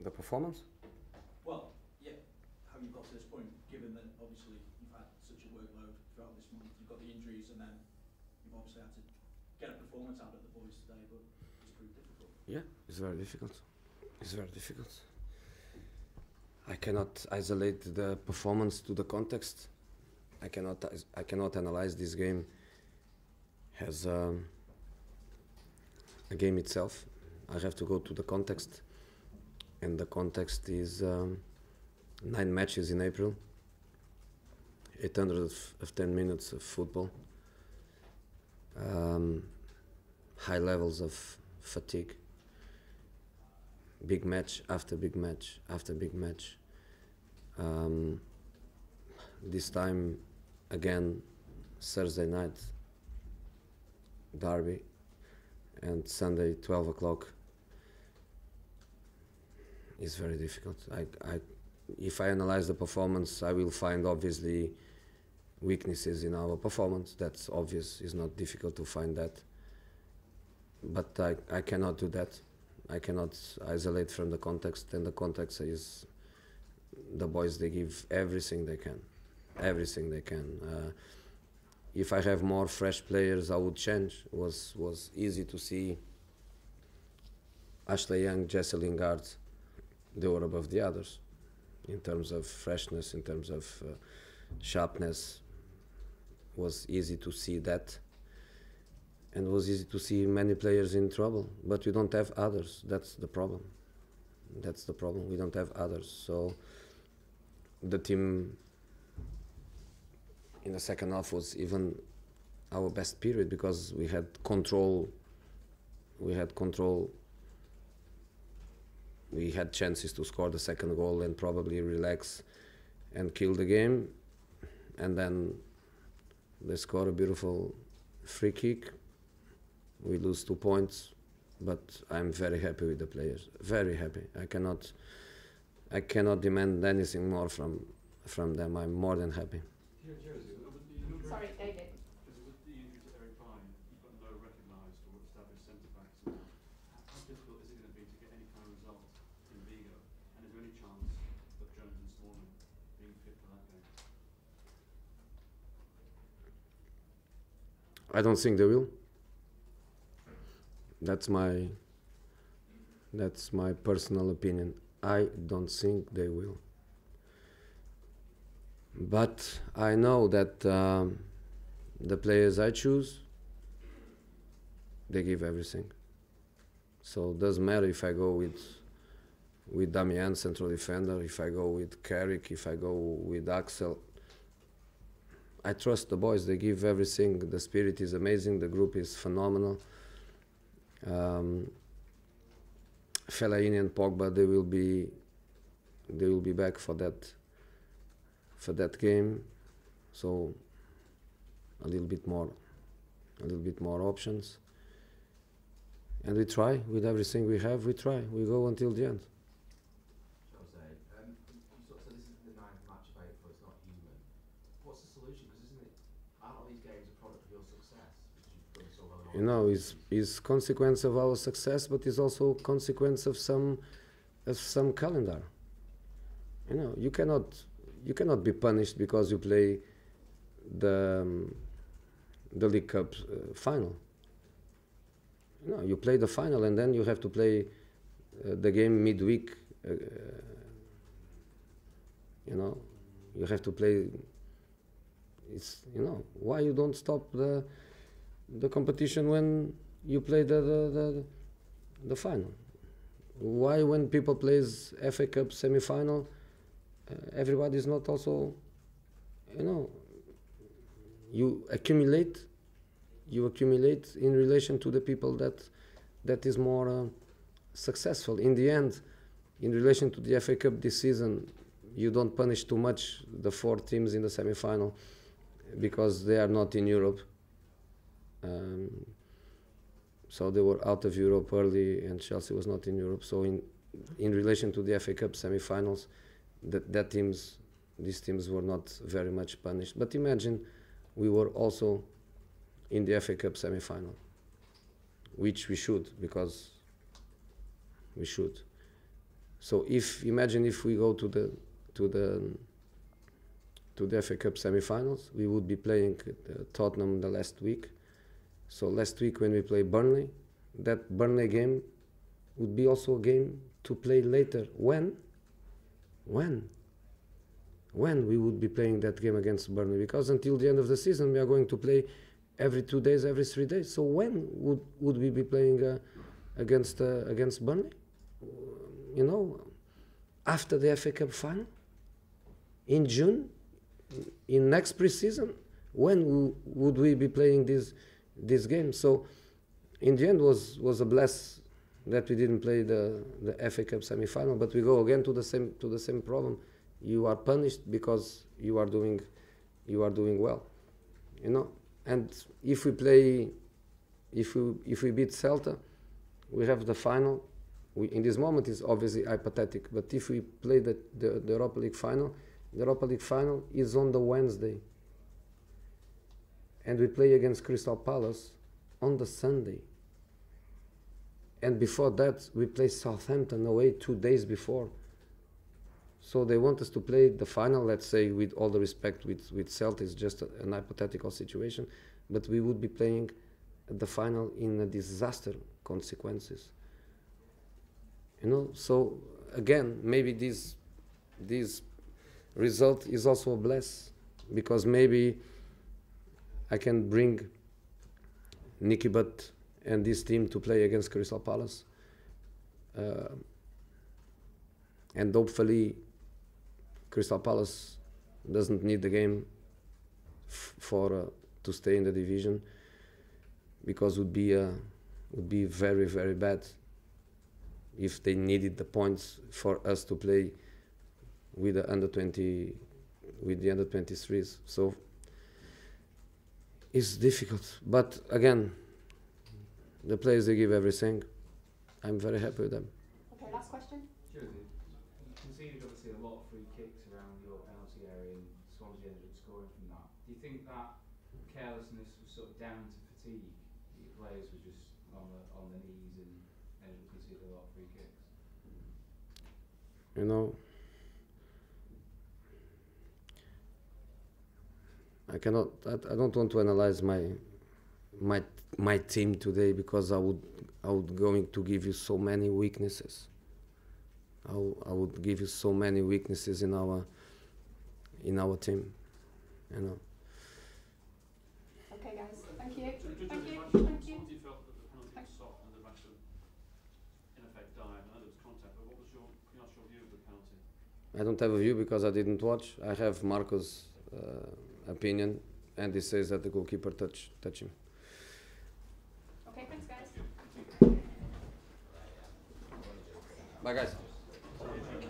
The performance? Well, yeah, how you got to this point, given that obviously you've had such a workload throughout this month, you've got the injuries, and then you've obviously had to get a performance out of the boys today, but it's proved difficult. Yeah, it's very difficult. It's very difficult. I cannot isolate the performance to the context. I cannot analyze this game as a game itself. I have to go to the context, and the context is 9 matches in April, 810 minutes of football, high levels of fatigue, big match after big match after big match. This time again, Thursday night derby, and Sunday 12 o'clock is very difficult. If I analyze the performance, I will find obviously weaknesses in our performance. That's obvious. It's not difficult to find that. But I cannot do that. I cannot isolate from the context, and the context is the boys, they give everything they can. Everything they can. If I have more fresh players, I would change. It was easy to see Ashley Young, Jesse Lingard, they were above the others in terms of freshness, in terms of sharpness. It was easy to see that, and it was easy to see many players in trouble, but we don't have others. That's the problem. That's the problem. We don't have others. So the team in the second half was even our best period, because we had control. We had chances to score the second goal and probably relax and kill the game, and then they score a beautiful free kick. We lose 2 points, but I'm very happy with the players. Very happy. I cannot demand anything more from them. I'm more than happy. Sorry, David. With the injury to Eric Pine, you've got no recognised or established centre-backs. How difficult is it going to be to get any kind of result in Vigo? And is there any chance of Jones and Smallman being fit for that game? I don't think they will. That's my personal opinion. I don't think they will. But I know that the players I choose, they give everything. So it doesn't matter if I go with Damian, central defender, if I go with Carrick, if I go with Axel. I trust the boys. They give everything. The spirit is amazing. The group is phenomenal. Fellaini and Pogba, they will be back for that game, so a little bit more options, and we try with everything we have. We try. We go until the end. Jose, you sort of said this is the 9th match of April. It's not human. What's the solution? Because aren't all these games a product of your success? Because you've done so well in all Is consequence of our success, but is also consequence of some calendar. You cannot be punished because you play the League Cup final. You play the final and then you have to play the game midweek. You have to play. Why you don't stop the competition when you play the final? Why when people plays FA Cup semi-final? Everybody is not also, you accumulate in relation to the people that is more successful. In the end, in relation to the FA Cup this season, you don't punish too much the 4 teams in the semi-final because they are not in Europe. So they were out of Europe early, and Chelsea was not in Europe. So in relation to the FA Cup semi-finals, these teams were not very much punished. But imagine we were also in the FA Cup semi-final, which we should, because we should. So imagine if we go to the FA Cup semi-finals, we would be playing Tottenham the last week. So last week when we play Burnley, that Burnley game would be also a game to play later. When we would be playing that game against Burnley? Because until the end of the season we are going to play every 2 days, every 3 days. So when would we be playing against Burnley? You know, after the FA Cup final? In June? In next pre-season? When would we be playing this game? So in the end was a bless that we didn't play the FA Cup semi-final, but we go again to the same problem. You are punished because you are doing well, you know. And if we play, if we beat Celta, we have the final. In this moment is obviously hypothetical, but if we play the Europa League final, the Europa League final is on the Wednesday, and we play against Crystal Palace on the Sunday. And before that, we play Southampton away 2 days before. So they want us to play the final, let's say, with all the respect with Celta, it's just an hypothetical situation, but we would be playing the final in a disaster consequences. You know, so again, maybe this result is also a bless, because maybe I can bring Nicky Butt and this team to play against Crystal Palace, and hopefully Crystal Palace doesn't need the game to stay in the division, because would be very, very bad if they needed the points for us to play with the under 23s. So it's difficult, but again, the players, they give everything. I'm very happy with them. Okay, last question. Jose, you conceded obviously a lot of free kicks around your penalty area, and Swansea ended up scoring from that. Do you think that carelessness was sort of down to fatigue? Your players were just on the knees and ended up conceding a lot of free kicks? You know, I don't want to analyze my team today, because I would going to give you so many weaknesses. I would give you so many weaknesses in our team, you know. Okay, guys. Thank you. Just Thank you. Swansea Thank you. felt that the penalty was soft and they've actually, in effect, died. I know there was contact, but can you ask your view of the penalty? I don't have a view because I didn't watch. I have Marco's opinion, and he says that the goalkeeper touch him. Okay, thanks, guys. Bye, guys. Thank you.